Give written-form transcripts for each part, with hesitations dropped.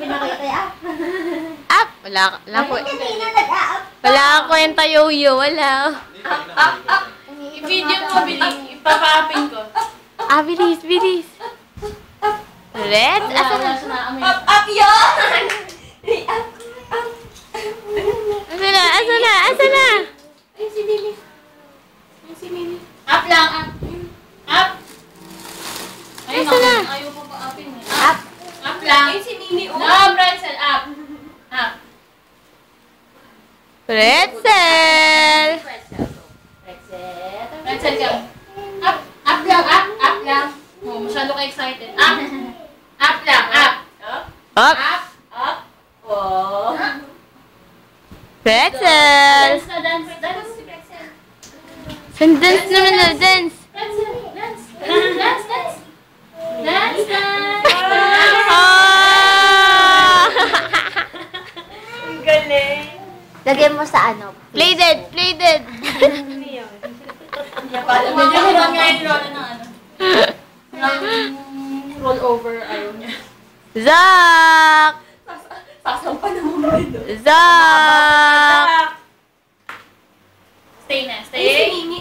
nakita up. Up! Wala kang kwenta, Yoyo. Wala. Up. I-video mo, bilis. Ipapa-upin ko. Ah, bilis. Red? Asan na? Up yun! Asan na? Ay, si Mimi. Up lang, up. Up. Ay, Asan na? ayaw ko pa-upin eh. Up. Up lang. Ay, si Mimi. No, Pretzel, up. Up. Pretzel! Pretzel ka. Up lang. Oh, masyado ka excited. Up lang, up. Up! Up. Oh. Pretzel! Dance. Dance naman na, dance! Pretzel, dance. Ah! Ang galing. Lagyan mo sa ano. Play dead! Medyo hiron nga yung roll ng ano. Roll over, ayaw niya. Zach! Sasampa na mo rin. Zach! Stay na, Ay, si stay. Mimi.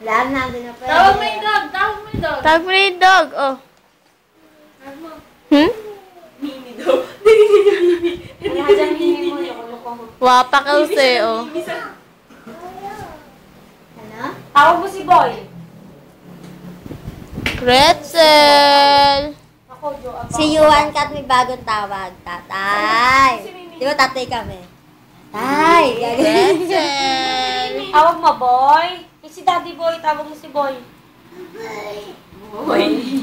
Wala na, doon na pwede. Tawag mo yung dog. Tawag mo na yung dog, oh. Mimi daw. Wala dyan Mimi mo. Loko-loko mo. Wapa kasi, oh. Ano? Tawag mo si Boy. Pretzel! Ako, Jo. Si Yuan Kat may bagong tawag. Tatay. Di ba tatay kami? Tay. Pretzel! Tawag mo, Boy. Si Daddy Boy, tawag mo si Boy. Boy.